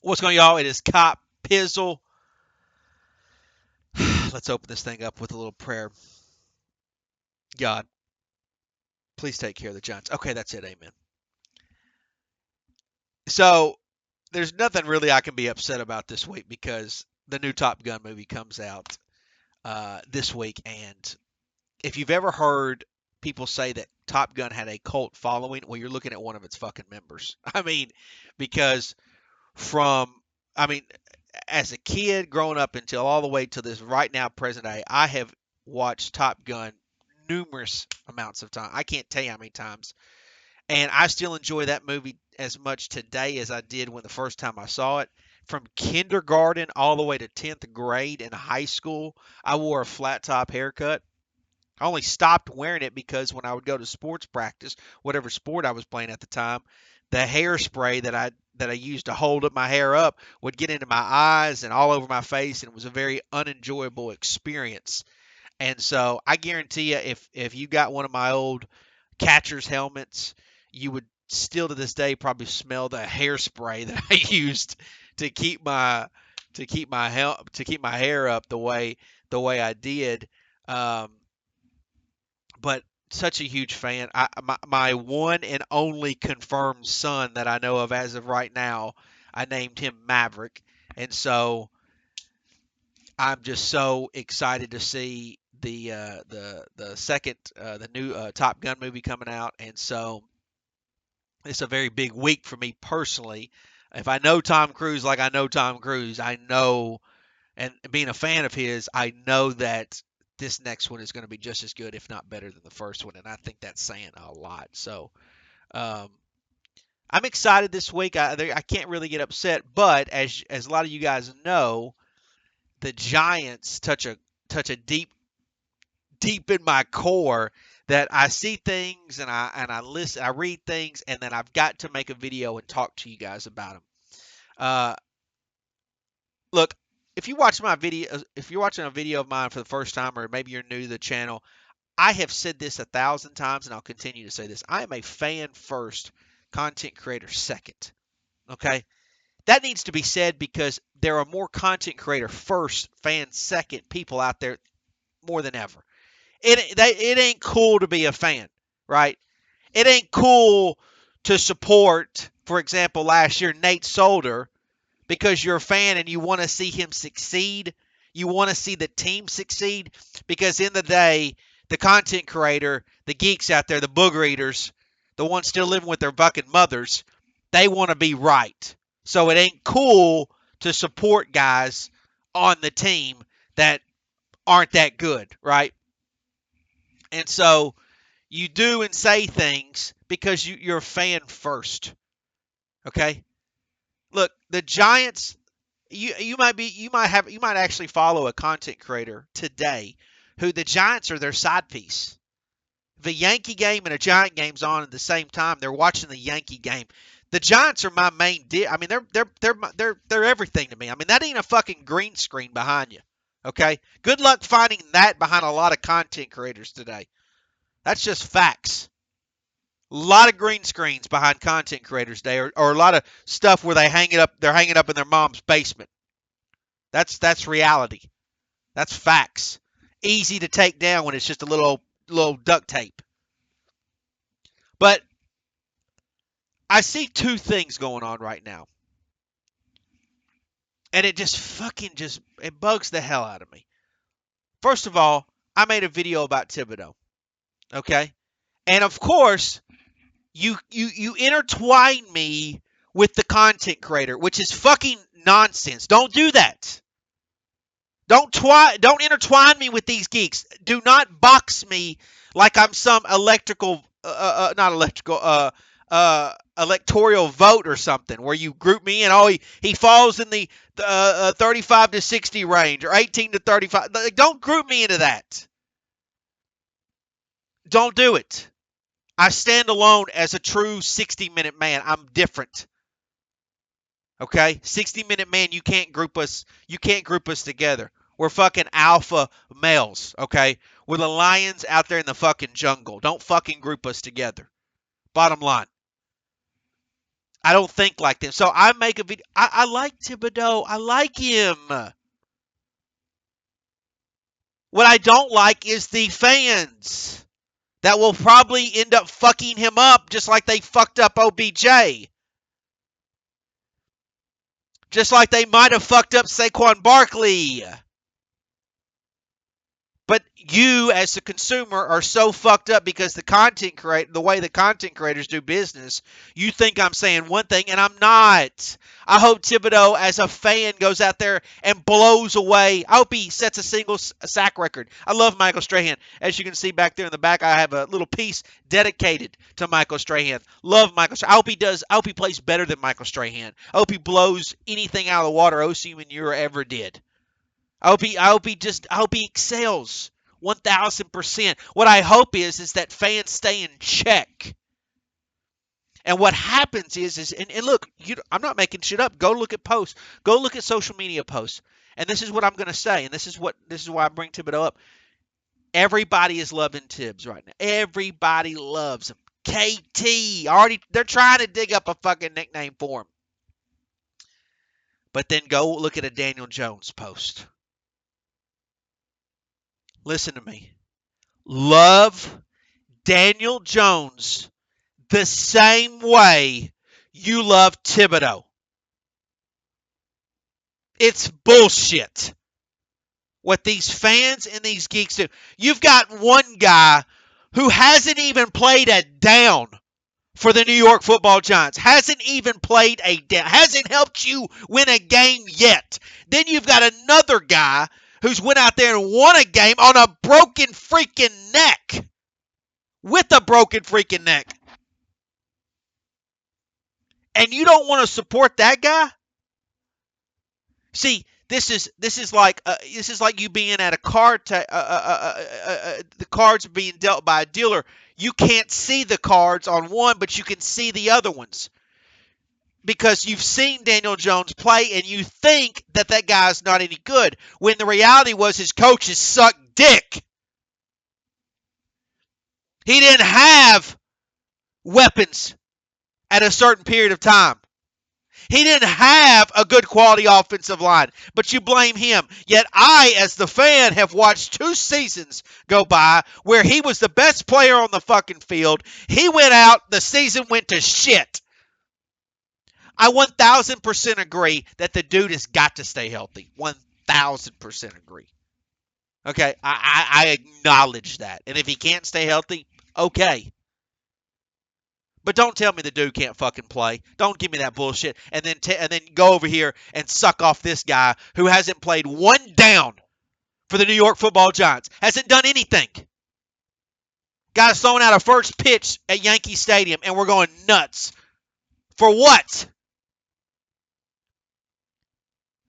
What's going on, y'all? It is Cop Pizzle. Let's open this thing up with a little prayer. God, please take care of the Giants. Okay, that's it. Amen. So, there's nothing really I can be upset about this week because the new Top Gun movie comes out this week. And if you've ever heard people say that Top Gun had a cult following, well, you're looking at one of its fucking members. I mean, because from, I mean, as a kid growing up until all the way to this right now present day, I have watched Top Gun numerous amounts of time. I can't tell you how many times. And I still enjoy that movie as much today as I did when the first time I saw it. From kindergarten all the way to 10th grade in high school, I wore a flat top haircut. I only stopped wearing it because when I would go to sports practice, whatever sport I was playing at the time, the hairspray that I used to hold up my hair up would get into my eyes and all over my face, and it was a very unenjoyable experience. And so I guarantee you, if you got one of my old catcher's helmets, you would still to this day probably smell the hairspray that I used to keep my to keep my hair up the way I did. Um, but such a huge fan. My one and only confirmed son that I know of as of right now, I named him Maverick, and so I'm just so excited to see the second the new Top Gun movie coming out, and so it's a very big week for me personally. If I know Tom Cruise like I know Tom Cruise, I know, and being a fan of his, I know that this next one is going to be just as good, if not better, than the first one, and I think that's saying a lot. So um, I'm excited this week. I can't really get upset, but as a lot of you guys know, the Giants touch a deep in my core that I see things and I listen, I read things, and then I've got to make a video and talk to you guys about them. Uh, Look, if you watch my video, if you're watching a video of mine for the first time, or maybe you're new to the channel, I have said this 1,000 times, and I'll continue to say this. I am a fan first, content creator second. Okay, that needs to be said because there are more content creator first, fan second people out there more than ever. It ain't cool to be a fan, right? It ain't cool to support, for example, last year Nate Solder because you're a fan and you want to see him succeed. You want to see the team succeed because in the day, the content creator, the geeks out there, the booger eaters, the ones still living with their fucking mothers, they want to be right. So it ain't cool to support guys on the team that aren't that good, right? And so you do and say things because you're a fan first. Okay? Look, the Giants, you might actually follow a content creator today who the Giants are their side piece. If a Yankee game and a Giant game's on at the same time, they're watching the Yankee game. The Giants are my main I mean, they're everything to me. I mean, that ain't a fucking green screen behind you. Okay? Good luck finding that behind a lot of content creators today. That's just facts. A lot of green screens behind content creators today, or a lot of stuff where they're hanging up in their mom's basement. That's reality. That's facts. Easy to take down when it's just a little duct tape. But I see two things going on right now. And it just fucking just it bugs the hell out of me. First of all, I made a video about Thibodeau. Okay? And of course, you intertwine me with the content creator, which is fucking nonsense. Don't do that. Don't intertwine me with these geeks. Do not box me like I'm some electrical not electrical electoral vote or something where you group me in. Oh, he falls in the 35 to 60 range or 18 to 35. Don't group me into that. Don't do it. I stand alone as a true 60-minute man. I'm different. Okay? 60-minute man, you can't group us. You can't group us together. We're fucking alpha males, okay? We're the lions out there in the fucking jungle. Don't fucking group us together. Bottom line. I don't think like them. So I make a video. I like Thibodeau. I like him. What I don't like is the fans that will probably end up fucking him up just like they fucked up OBJ. Just like they might have fucked up Saquon Barkley. But you, as the consumer, are so fucked up because the way the content creators do business, you think I'm saying one thing, and I'm not. I hope Thibodeau, as a fan, goes out there and blows away. I hope he sets a single sack record. I love Michael Strahan. As you can see back there in the back, I have a little piece dedicated to Michael Strahan. Love Michael Strahan. I hope he plays better than Michael Strahan. I hope he blows anything out of the water Osi Umenyiora ever did. I hope he excels 1,000%. What I hope is that fans stay in check. And what happens is and look, I'm not making shit up. Go look at posts. Go look at social media posts. And this is what I'm going to say. And this is why I bring Thibodeau up. Everybody is loving Tibbs right now. Everybody loves him. KT. They're trying to dig up a fucking nickname for him. But then go look at a Daniel Jones post. Listen to me. Love Daniel Jones the same way you love Thibodeau. It's bullshit what these fans and these geeks do. You've got one guy who hasn't even played a down for the New York Football Giants. Hasn't even played a down. Hasn't helped you win a game yet. Then you've got another guy who's went out there and won a game on a broken freaking neck. With a broken freaking neck. And you don't want to support that guy? See, this is like you being at a card the cards being dealt by a dealer. You can't see the cards on one, but you can see the other ones. Because you've seen Daniel Jones play and you think that guy's not any good, when the reality was his coaches sucked dick. He didn't have weapons at a certain period of time. He didn't have a good quality offensive line, but you blame him. Yet I, as the fan, have watched 2 seasons go by where he was the best player on the fucking field. He went out, the season went to shit. I 1,000% agree that the dude has got to stay healthy. 1,000% agree. Okay, I acknowledge that. And if he can't stay healthy, okay. But don't tell me the dude can't fucking play. Don't give me that bullshit. And then go over here and suck off this guy who hasn't played one down for the New York Football Giants. Hasn't done anything. Got us throwing out a first pitch at Yankee Stadium, and we're going nuts. For what?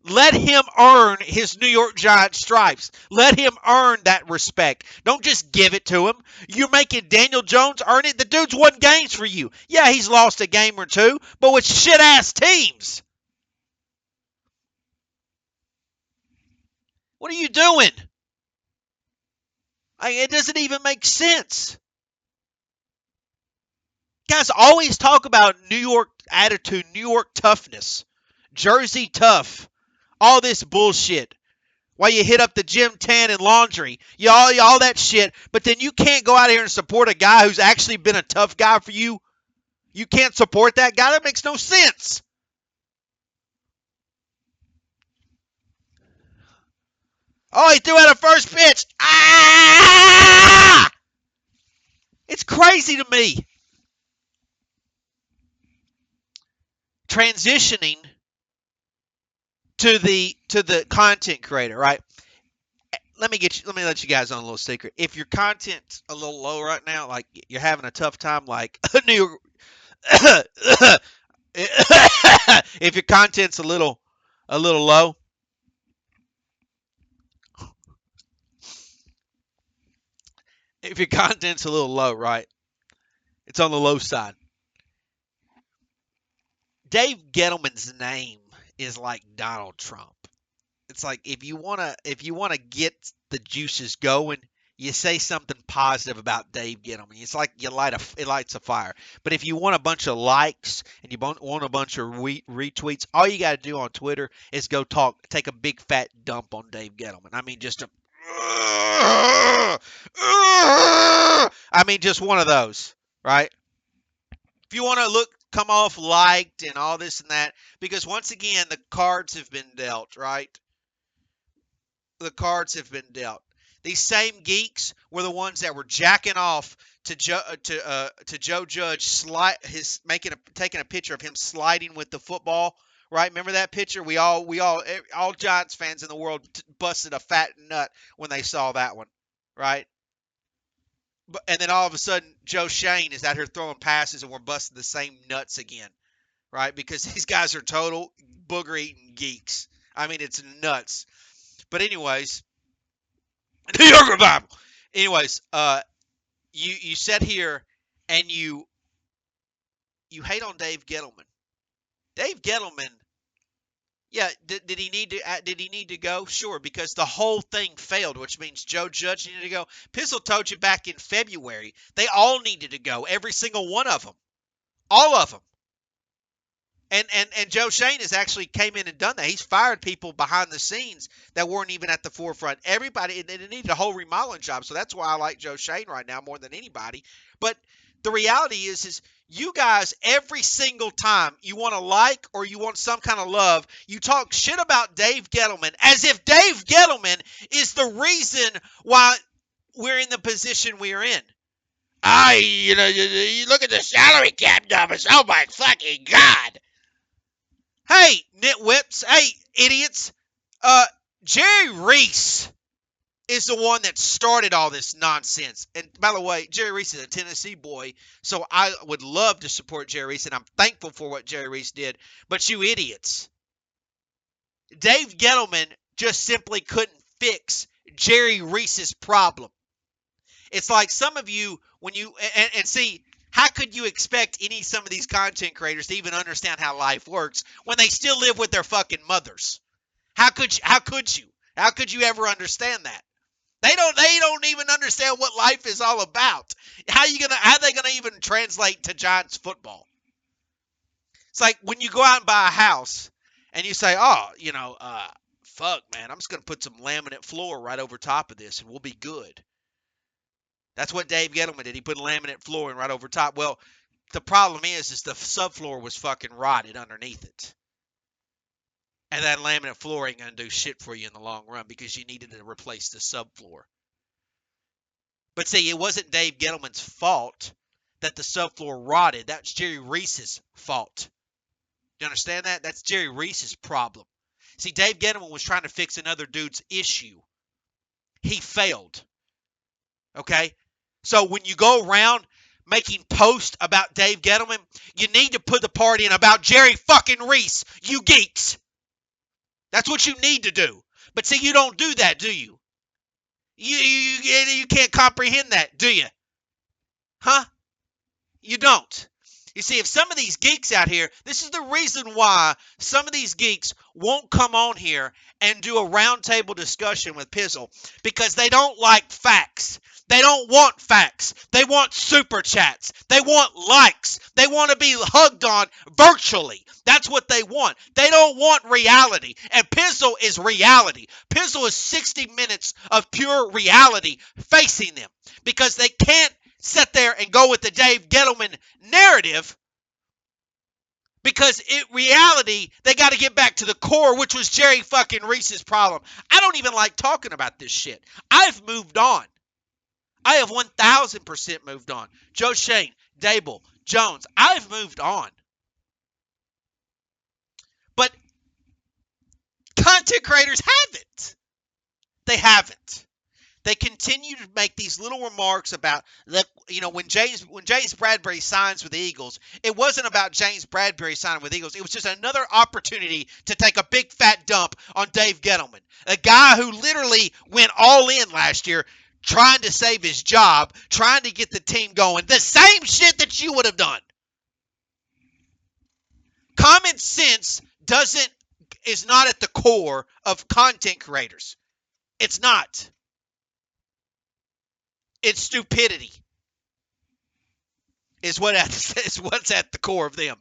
Let him earn his New York Giants stripes. Let him earn that respect. Don't just give it to him. You're making Daniel Jones earn it. The dude's won games for you. Yeah, he's lost a game or two, but with shit-ass teams. What are you doing? It doesn't even make sense. Guys always talk about New York attitude, New York toughness, Jersey tough. All this bullshit. While you hit up the gym, tan, and laundry. All that shit. But then you can't go out here and support a guy who's actually been a tough guy for you. You can't support that guy? That makes no sense. Oh, he threw out a first pitch. Ah! It's crazy to me. Transitioning to the content creator, right? Let me let you guys on a little secret. If your content's a little low right now, like you're having a tough time, like New York, if your content's a little low, if your content's a little low, right? It's on the low side. Dave Gettleman's name is like Donald Trump. It's like if you wanna get the juices going, you say something positive about Dave Gettleman. It's like it lights a fire. But if you want a bunch of likes and you want a bunch of retweets, all you got to do on Twitter is take a big fat dump on Dave Gettleman. I mean, just one of those, right? If you want to come off liked and all this and that, because once again, the cards have been dealt, right? The cards have been dealt. These same geeks were the ones that were jacking off to Joe Judge taking a picture of him sliding with the football. Right? Remember that picture? All Giants fans in the world busted a fat nut when they saw that one. Right? And then all of a sudden, Joe Shane is out here throwing passes, and we're busting the same nuts again. Right? Because these guys are total booger eating geeks. I mean, it's nuts. But anyways, New York Revival. Anyways, you sit here and you hate on Dave Gettleman. Dave Gettleman, yeah, did he need to go? Sure, because the whole thing failed, which means Joe Judge needed to go. Pizzle told you back in February they all needed to go, every single one of them, all of them. And Joe Shane has actually came in and done that. He's fired people behind the scenes that weren't even at the forefront. Everybody, it needed a whole remodeling job. So that's why I like Joe Shane right now more than anybody. But the reality is you guys, every single time you want to like or you want some kind of love, you talk shit about Dave Gettleman as if Dave Gettleman is the reason why we're in the position we're in. You look at the salary cap numbers. Oh my fucking God. Hey, nitwits. Hey, idiots. Jerry Reese is the one that started all this nonsense. And by the way, Jerry Reese is a Tennessee boy, so I would love to support Jerry Reese, and I'm thankful for what Jerry Reese did. But you idiots. Dave Gettleman just simply couldn't fix Jerry Reese's problem. It's like some of you, when you, and see, how could you expect some of these content creators to even understand how life works when they still live with their fucking mothers? How could you? How could you ever understand that? They don't even understand what life is all about. How are they gonna even translate to Giants football? It's like when you go out and buy a house and you say, fuck man, I'm just gonna put some laminate floor right over top of this and we'll be good. That's what Dave Gettleman did. He put laminate flooring right over top. Well, the problem is the subfloor was fucking rotted underneath it. And that laminate floor ain't going to do shit for you in the long run because you needed to replace the subfloor. But see, it wasn't Dave Gettleman's fault that the subfloor rotted. That's Jerry Reese's fault. You understand that? That's Jerry Reese's problem. See, Dave Gettleman was trying to fix another dude's issue. He failed. Okay? So when you go around making posts about Dave Gettleman, you need to put the part in about Jerry fucking Reese, you geeks. That's what you need to do. But see, you don't do that, do you? You can't comprehend that, do you? Huh? You don't. You see, if some of these geeks out here, this is the reason why some of these geeks won't come on here and do a roundtable discussion with Pizzle, because they don't like facts. They don't want facts. They want super chats. They want likes. They want to be hugged on virtually. That's what they want. They don't want reality. And Pizzle is reality. Pizzle is 60 minutes of pure reality facing them because they can't sit there and go with the Dave Gettleman narrative because in reality, they got to get back to the core, which was Jerry fucking Reese's problem. I don't even like talking about this shit. I've moved on. I have 1,000% moved on. Joe Shane, Dable, Jones, I've moved on. But content creators haven't. They haven't. They continue to make these little remarks about, when James Bradberry signs with the Eagles, it wasn't about James Bradberry signing with the Eagles. It was just another opportunity to take a big fat dump on Dave Gettleman, a guy who literally went all in last year, trying to save his job, trying to get the team going. The same shit that you would have done. Common sense is not at the core of content creators. It's not. It's stupidity is what's at the core of them.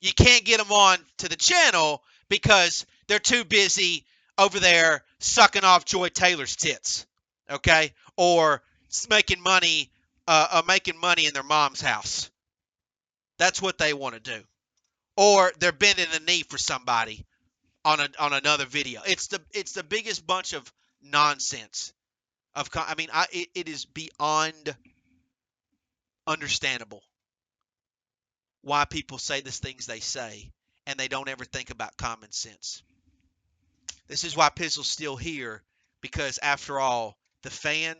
You can't get them on to the channel because they're too busy over there sucking off Joy Taylor's tits, okay, or making money in their mom's house. That's what they want to do, or they're bending the knee for somebody on another video. It's the biggest bunch of nonsense. It is beyond understandable why people say the things they say and they don't ever think about common sense. This is why Pizzle's still here, because after all, the fan,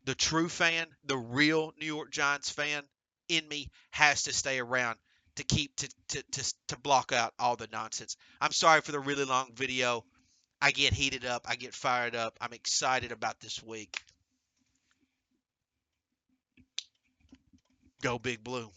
the true fan, the real New York Giants fan in me has to stay around to keep to block out all the nonsense. I'm sorry for the really long video. I get heated up. I get fired up. I'm excited about this week. Go Big Blue.